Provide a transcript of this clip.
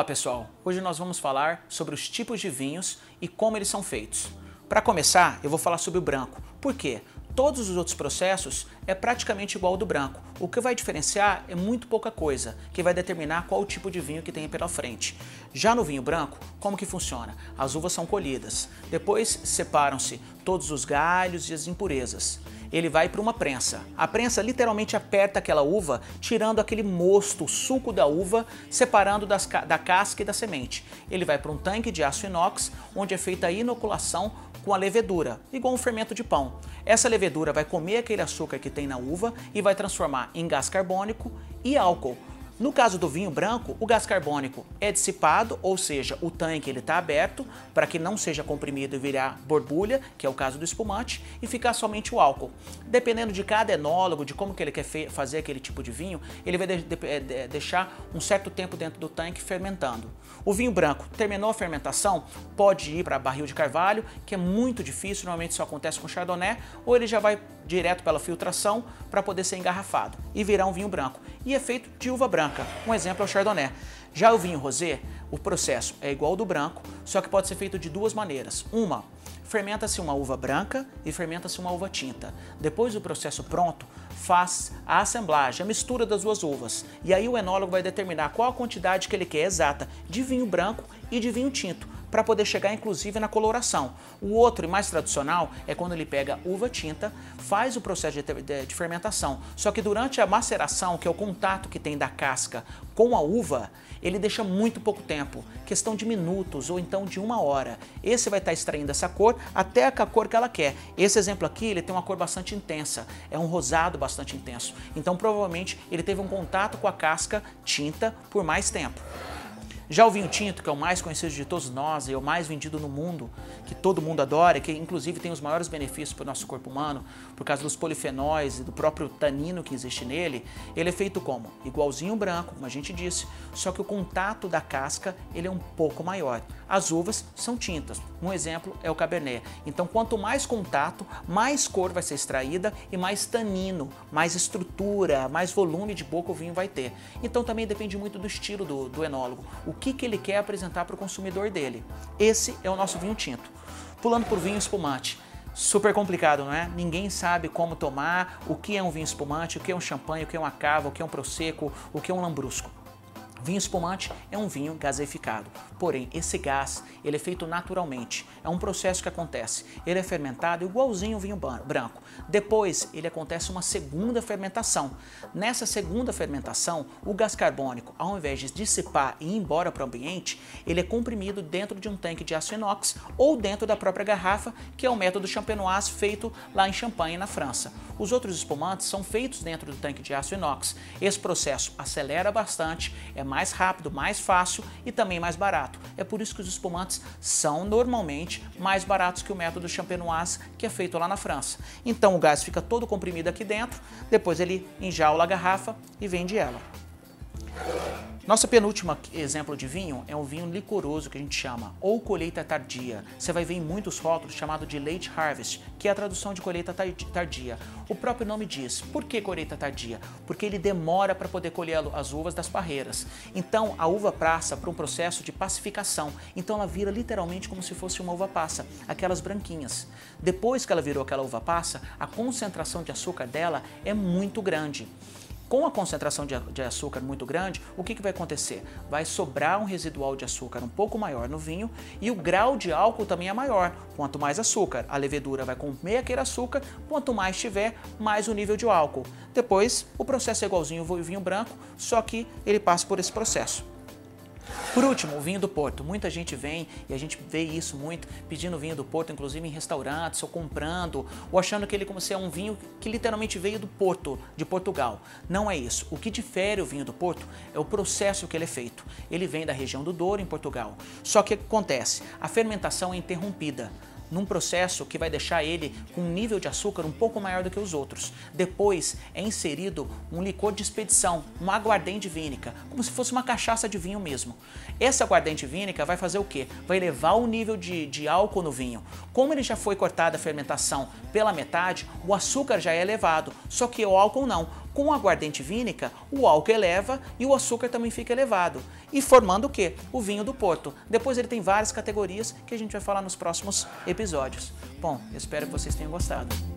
Olá pessoal, hoje nós vamos falar sobre os tipos de vinhos e como eles são feitos. Para começar, eu vou falar sobre o branco. Por quê? Todos os outros processos é praticamente igual ao do branco. O que vai diferenciar é muito pouca coisa, que vai determinar qual o tipo de vinho que tem pela frente. Já no vinho branco, como que funciona? As uvas são colhidas, depois separam-se todos os galhos e as impurezas. Ele vai para uma prensa. A prensa literalmente aperta aquela uva, tirando aquele mosto, o suco da uva, separando da casca e da semente. Ele vai para um tanque de aço inox, onde é feita a inoculação com a levedura, igual um fermento de pão. Essa levedura vai comer aquele açúcar que tem na uva e vai transformar em gás carbônico e álcool. No caso do vinho branco, o gás carbônico é dissipado, ou seja, o tanque está aberto para que não seja comprimido e virar borbulha, que é o caso do espumante, e ficar somente o álcool. Dependendo de cada enólogo, de como que ele quer fazer aquele tipo de vinho, ele vai deixar um certo tempo dentro do tanque fermentando. O vinho branco terminou a fermentação, pode ir para barril de carvalho, que é muito difícil, normalmente só acontece com chardonnay, ou ele já vai direto pela filtração para poder ser engarrafado e virar um vinho branco. E é feito de uva branca. Um exemplo é o chardonnay. Já o vinho rosé, o processo é igual ao do branco, só que pode ser feito de duas maneiras. Uma, fermenta-se uma uva branca e fermenta-se uma uva tinta. Depois do processo pronto, faz a assemblagem, a mistura das duas uvas. E aí o enólogo vai determinar qual a quantidade que ele quer exata de vinho branco e de vinho tinto, para poder chegar inclusive na coloração. O outro e mais tradicional é quando ele pega uva tinta, faz o processo de fermentação, só que durante a maceração, que é o contato que tem da casca com a uva, ele deixa muito pouco tempo, questão de minutos ou então de 1 hora. Esse vai estar extraindo essa cor até a cor que ela quer. Esse exemplo aqui, ele tem uma cor bastante intensa, é um rosado bastante intenso, então provavelmente ele teve um contato com a casca tinta por mais tempo. Já o vinho tinto, que é o mais conhecido de todos nós e é o mais vendido no mundo, que todo mundo adora, que inclusive tem os maiores benefícios para o nosso corpo humano, por causa dos polifenóis e do próprio tanino que existe nele, ele é feito como? Igualzinho o branco, como a gente disse, só que o contato da casca ele é um pouco maior. As uvas são tintas, um exemplo é o Cabernet. Então quanto mais contato, mais cor vai ser extraída e mais tanino, mais estrutura, mais volume de boca o vinho vai ter. Então também depende muito do estilo do enólogo. O que ele quer apresentar para o consumidor dele. Esse é o nosso vinho tinto. Pulando por vinho espumante. Super complicado, não é? Ninguém sabe como tomar, o que é um vinho espumante, o que é um champanhe, o que é uma cava, o que é um prosecco, o que é um lambrusco. Vinho espumante é um vinho gaseificado, porém esse gás ele é feito naturalmente, é um processo que acontece, ele é fermentado igualzinho o vinho branco, depois ele acontece uma segunda fermentação. Nessa segunda fermentação, o gás carbônico, ao invés de dissipar e ir embora para o ambiente, ele é comprimido dentro de um tanque de aço inox ou dentro da própria garrafa, que é o método champenoise feito lá em Champagne, na França. Os outros espumantes são feitos dentro do tanque de aço inox. Esse processo acelera bastante, é mais rápido, mais fácil e também mais barato. É por isso que os espumantes são normalmente mais baratos que o método champenoise, que é feito lá na França. Então o gás fica todo comprimido aqui dentro, depois ele enjaula a garrafa e vende ela. Nosso penúltimo exemplo de vinho é um vinho licoroso que a gente chama, ou colheita tardia. Você vai ver em muitos rótulos chamado de late harvest, que é a tradução de colheita tardia. O próprio nome diz. Por que colheita tardia? Porque ele demora para poder colher as uvas das parreiras. Então a uva passa por um processo de pacificação. Então ela vira literalmente como se fosse uma uva passa, aquelas branquinhas. Depois que ela virou aquela uva passa, a concentração de açúcar dela é muito grande. Com a concentração de açúcar muito grande, o que vai acontecer? Vai sobrar um residual de açúcar um pouco maior no vinho e o grau de álcool também é maior. Quanto mais açúcar, a levedura vai comer aquele açúcar, quanto mais tiver, mais o nível de álcool. Depois, o processo é igualzinho ao vinho branco, só que ele passa por esse processo. Por último, o vinho do Porto. Muita gente vem, e a gente vê isso muito, pedindo vinho do Porto, inclusive em restaurantes, ou comprando, ou achando que ele como se é um vinho que literalmente veio do Porto, de Portugal. Não é isso. O que difere o vinho do Porto é o processo que ele é feito. Ele vem da região do Douro, em Portugal. Só que o que acontece? A fermentação é interrompida num processo que vai deixar ele com um nível de açúcar um pouco maior do que os outros. Depois é inserido um licor de expedição, uma aguardente vínica, como se fosse uma cachaça de vinho mesmo. Essa aguardente vínica vai fazer o quê? Vai elevar o nível de álcool no vinho. Como ele já foi cortada a fermentação pela metade, o açúcar já é elevado, só que o álcool não. Com a aguardente vínica, o álcool eleva e o açúcar também fica elevado. E formando o quê? O vinho do Porto. Depois ele tem várias categorias que a gente vai falar nos próximos episódios. Bom, eu espero que vocês tenham gostado.